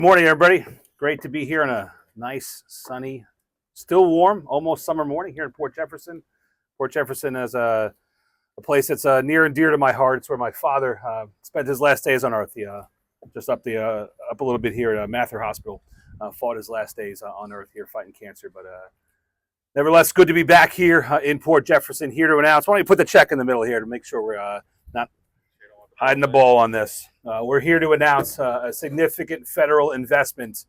Morning, everybody. Great to be here on a nice, sunny, still warm, almost summer morning here in Port Jefferson. Port Jefferson is a place that's near and dear to my heart. It's where my father spent his last days on earth. He, just up a little bit here at Mather Hospital, fought his last days on earth here fighting cancer. But nevertheless, good to be back here in Port Jefferson, here to announce. Why don't you put the check in the middle here to make sure we're not hiding the ball on this. We're here to announce a significant federal investment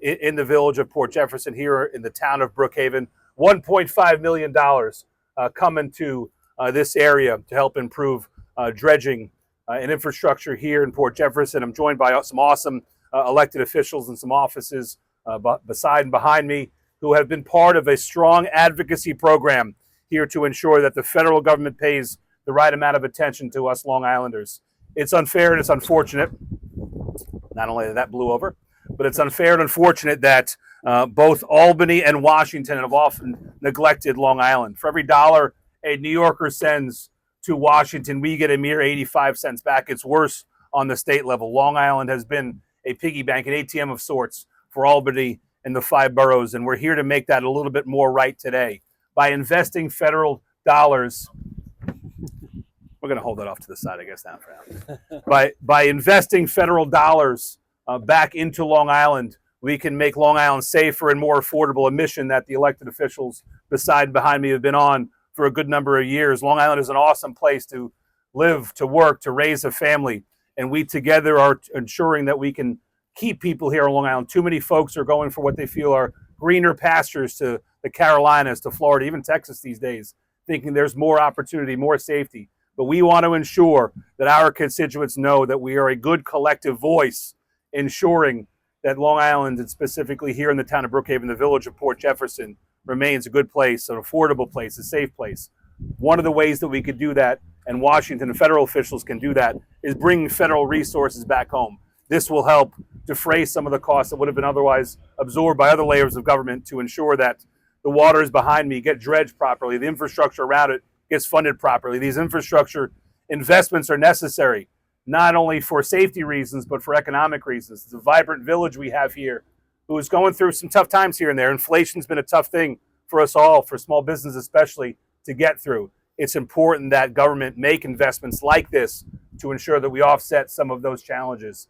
in the village of Port Jefferson, here in the town of Brookhaven. $1.5 million coming to this area to help improve dredging and infrastructure here in Port Jefferson. I'm joined by some awesome elected officials and some offices beside and behind me who have been part of a strong advocacy program here to ensure that the federal government pays the right amount of attention to us Long Islanders. It's unfair and it's unfortunate, not only that blew over, but it's unfair and unfortunate that both Albany and Washington have often neglected Long Island. For every dollar a New Yorker sends to Washington, we get a mere 85 cents back. It's worse on the state level. Long Island has been a piggy bank, an ATM of sorts for Albany and the 5 boroughs, and we're here to make that a little bit more right today. By investing federal dollars, we're going to hold that off to the side, I guess, now for now. By investing federal dollars back into Long Island, we can make Long Island safer and more affordable, a mission that the elected officials beside and behind me have been on for a good number of years. Long Island is an awesome place to live, to work, to raise a family, and we together are ensuring that we can keep people here on Long Island. Too many folks are going for what they feel are greener pastures to the Carolinas, to Florida, even Texas these days, thinking there's more opportunity, more safety. But we want to ensure that our constituents know that we are a good collective voice, ensuring that Long Island, and specifically here in the town of Brookhaven, the village of Port Jefferson, remains a good place, an affordable place, a safe place. One of the ways that we could do that, and Washington and federal officials can do that, is bringing federal resources back home. This will help defray some of the costs that would have been otherwise absorbed by other layers of government to ensure that the waters behind me get dredged properly, the infrastructure around it gets funded properly. These infrastructure investments are necessary, not only for safety reasons, but for economic reasons. It's a vibrant village we have here who is going through some tough times here and there. Inflation's been a tough thing for us all, for small business especially, to get through. It's important that government make investments like this to ensure that we offset some of those challenges.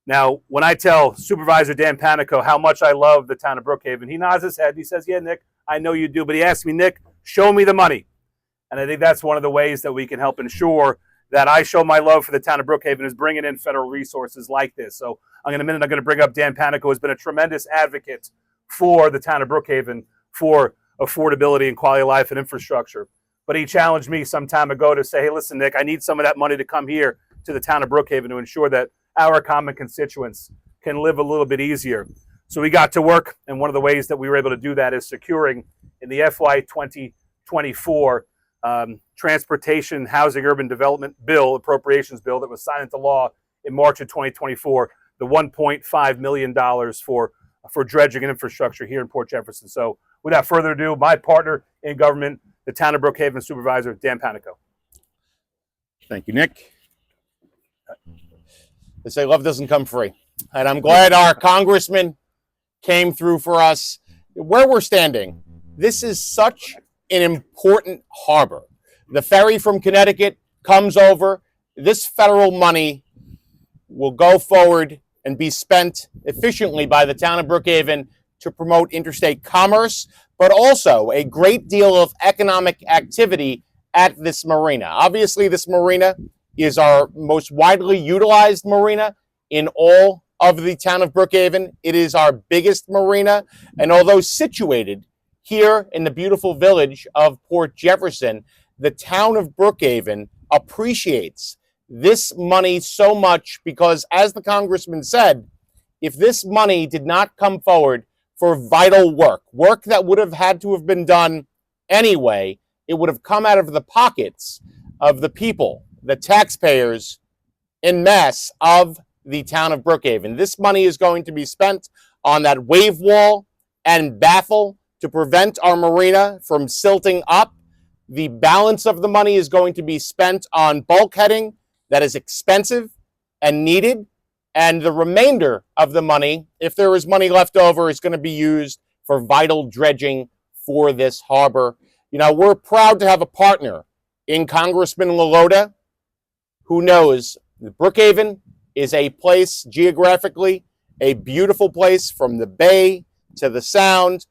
Now, when I tell Supervisor Dan Panico how much I love the town of Brookhaven, he nods his head. He says, yeah, Nick, I know you do. But he asks me, Nick, show me the money. And I think that's one of the ways that we can help ensure that I show my love for the town of Brookhaven is bringing in federal resources like this. So in a minute, I'm going to bring up Dan Panico, who has been a tremendous advocate for the town of Brookhaven for affordability and quality of life and infrastructure. But he challenged me some time ago to say, hey, listen, Nick, I need some of that money to come here to the town of Brookhaven to ensure that our common constituents can live a little bit easier. So we got to work, and one of the ways that we were able to do that is securing in the FY 2024 Transportation Housing Urban Development Bill, appropriations bill that was signed into law in March of 2024, the $1.5 million for dredging and infrastructure here in Port Jefferson. So without further ado, my partner in government, the town of Brookhaven Supervisor, Dan Panico. Thank you, Nick. They say love doesn't come free. And I'm glad our congressman came through for us. Where we're standing, this is such an important harbor. The ferry from Connecticut comes over. This federal money will go forward and be spent efficiently by the town of Brookhaven to promote interstate commerce, but also a great deal of economic activity at this marina. Obviously, this marina is our most widely utilized marina in all of the town of Brookhaven. It is our biggest marina, and although situated here in the beautiful village of Port Jefferson, the town of Brookhaven appreciates this money so much because, as the congressman said, if this money did not come forward for vital work that would have had to have been done anyway, it would have come out of the pockets of the people, the taxpayers en masse of the town of Brookhaven. This money is going to be spent on that wave wall and baffle to prevent our marina from silting up. The balance of the money is going to be spent on bulkheading that is expensive and needed. And the remainder of the money, if there is money left over, is going to be used for vital dredging for this harbor. You know, we're proud to have a partner in Congressman LaLota, who knows that Brookhaven is a place geographically, a beautiful place from the bay to the sound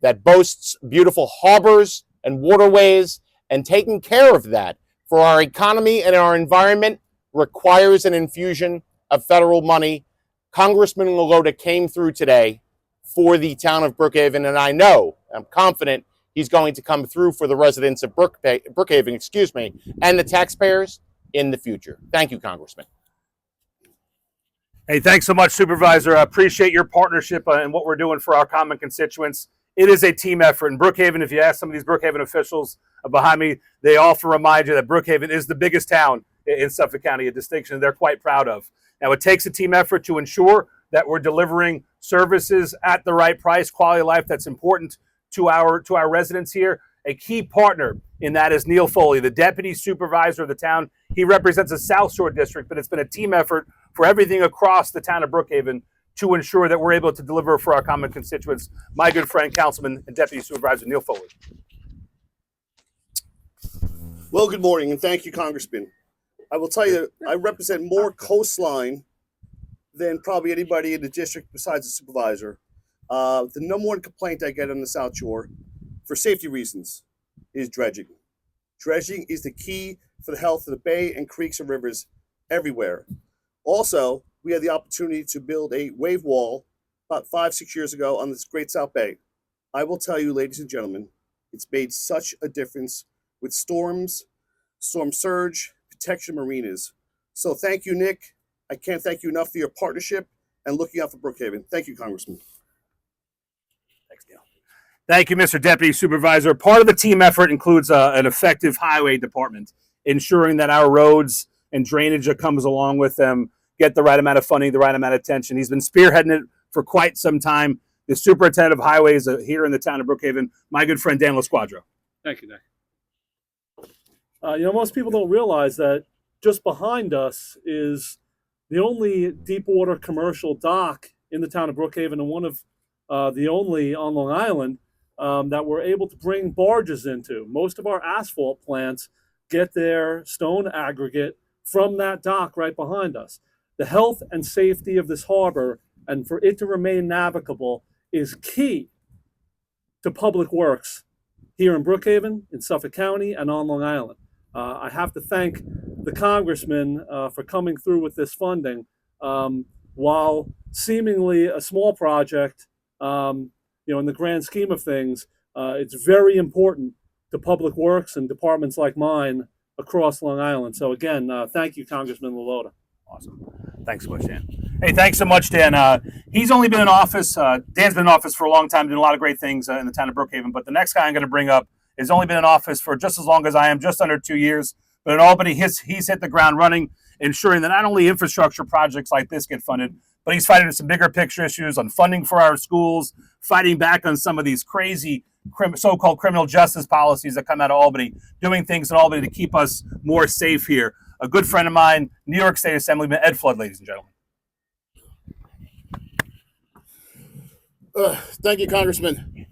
that boasts beautiful harbors and waterways, and taking care of that for our economy and our environment requires an infusion of federal money. Congressman LaLota came through today for the town of Brookhaven, and I'm confident he's going to come through for the residents of Brookhaven, and the taxpayers in the future. Thank you, Congressman. Hey, thanks so much, Supervisor. I appreciate your partnership and what we're doing for our common constituents. It is a team effort. In Brookhaven, if you ask some of these Brookhaven officials behind me, they often remind you that Brookhaven is the biggest town in Suffolk County, a distinction they're quite proud of. Now, it takes a team effort to ensure that we're delivering services at the right price, quality of life that's important to our residents here. A key partner in that is Neil Foley, the Deputy Supervisor of the town. He represents a South Shore district, but it's been a team effort for everything across the town of Brookhaven to ensure that we're able to deliver for our common constituents. My good friend, Councilman and Deputy Supervisor Neil Foley. Well, good morning, and thank you, Congressman. I will tell you, I represent more coastline than probably anybody in the district besides the supervisor. The number one complaint I get on the South Shore, for safety reasons, is dredging. Dredging is the key for the health of the bay and creeks and rivers everywhere. Also, we had the opportunity to build a wave wall about 5-6 years ago on this Great South Bay. I will tell you, ladies and gentlemen, it's made such a difference with storms, storm surge, protection marinas. So thank you, Nick. I can't thank you enough for your partnership and looking out for Brookhaven. Thank you, Congressman. Thanks, Neil. Thank you, Mr. Deputy Supervisor. Part of the team effort includes an effective highway department, ensuring that our roads and drainage that comes along with them get the right amount of funding, the right amount of attention. He's been spearheading it for quite some time. The superintendent of highways here in the town of Brookhaven, my good friend Dan LaSquadro. Thank you, Nick. Most people don't realize that just behind us is the only deep water commercial dock in the town of Brookhaven, and one of the only on Long Island that we're able to bring barges into. Most of our asphalt plants get their stone aggregate from that dock right behind us. The health and safety of this harbor, and for it to remain navigable, is key to public works here in Brookhaven, in Suffolk County, and on Long Island. I have to thank the congressman for coming through with this funding. While seemingly a small project, in the grand scheme of things, it's very important to public works and departments like mine across Long Island. So again, thank you, Congressman LaLota. Awesome. Thanks so much, Dan. Hey, thanks so much, Dan. He's only been in office. Dan's been in office for a long time, doing a lot of great things in the town of Brookhaven. But the next guy I'm going to bring up has only been in office for just as long as I am, just under 2 years. But in Albany, he's hit the ground running, ensuring that not only infrastructure projects like this get funded, but he's fighting some bigger picture issues on funding for our schools, fighting back on some of these crazy so-called criminal justice policies that come out of Albany, doing things in Albany to keep us more safe here. A good friend of mine, New York State Assemblyman Ed Flood, ladies and gentlemen. Thank you, Congressman.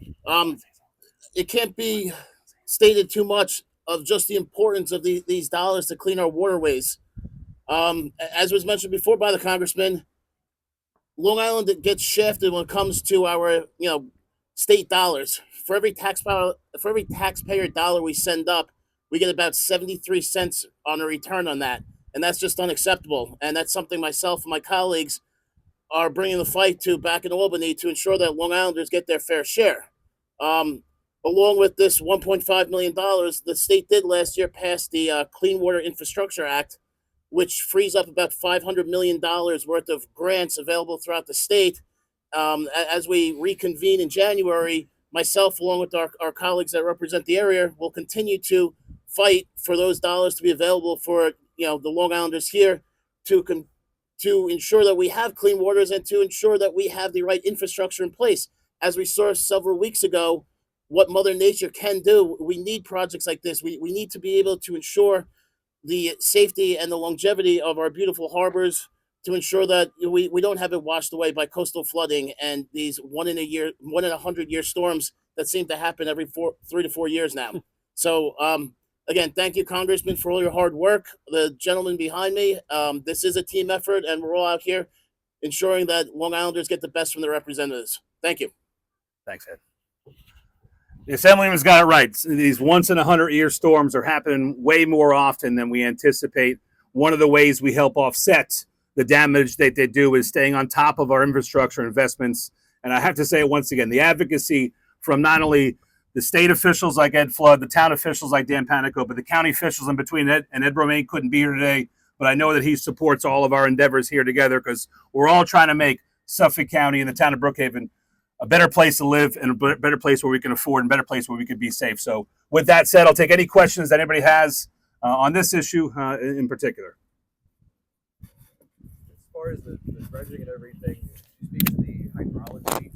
It can't be stated too much of just the importance of these dollars to clean our waterways. As was mentioned before by the Congressman, Long Island gets shafted when it comes to our, state dollars. For every taxpayer dollar we send up, we get about 73 cents on a return on that. And that's just unacceptable. And that's something myself and my colleagues are bringing the fight to back in Albany to ensure that Long Islanders get their fair share. Along with this $1.5 million, the state did last year pass the Clean Water Infrastructure Act, which frees up about $500 million worth of grants available throughout the state. As we reconvene in January, myself, along with our colleagues that represent the area, will continue to fight for those dollars to be available for the Long Islanders here to ensure that we have clean waters and to ensure that we have the right infrastructure in place. As we saw several weeks ago, what Mother Nature can do, we need projects like this. We need to be able to ensure the safety and the longevity of our beautiful harbors, to ensure that we don't have it washed away by coastal flooding and these 1 in 100 year storms that seem to happen every 3 to 4 years now. So again, thank you, Congressman, for all your hard work. The gentleman behind me, this is a team effort, and we're all out here ensuring that Long Islanders get the best from their representatives. Thank you. Thanks, Ed. The Assemblyman's got it right. These once in 100-year storms are happening way more often than we anticipate. One of the ways we help offset the damage that they do is staying on top of our infrastructure investments. And I have to say it once again, the advocacy from not only the state officials like Ed Flood, the town officials like Dan Panico, but the county officials in between. Ed Romaine couldn't be here today, but I know that he supports all of our endeavors here together because we're all trying to make Suffolk County and the town of Brookhaven a better place to live and a better place where we can afford and a better place where we can be safe. So with that said, I'll take any questions that anybody has on this issue in particular. As far as the dredging and everything, you speak to the hydrology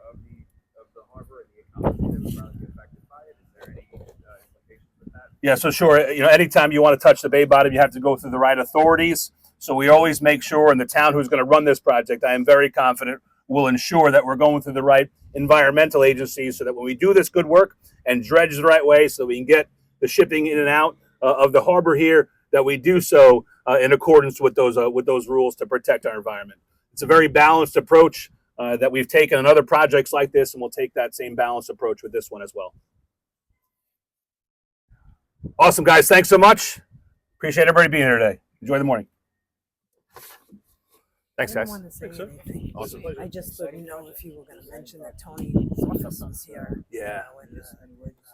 of the harbor and the economy that would probably be affected by it. Is there any implications with that? Yeah, so sure. Anytime you want to touch the bay bottom, you have to go through the right authorities. So we always make sure, and the town who's going to run this project, I am very confident, will ensure that we're going through the right environmental agencies so that when we do this good work and dredge the right way so that we can get the shipping in and out of the harbor here, that we do so in accordance with those rules to protect our environment. It's a very balanced approach that we've taken on other projects like this, and we'll take that same balanced approach with this one as well. Awesome, guys. Thanks so much. Appreciate everybody being here today. Enjoy the morning. Thanks, I guys. don't want to say anything. Awesome. I just didn't know if you were going to mention that Tony's office was here. Yeah. And would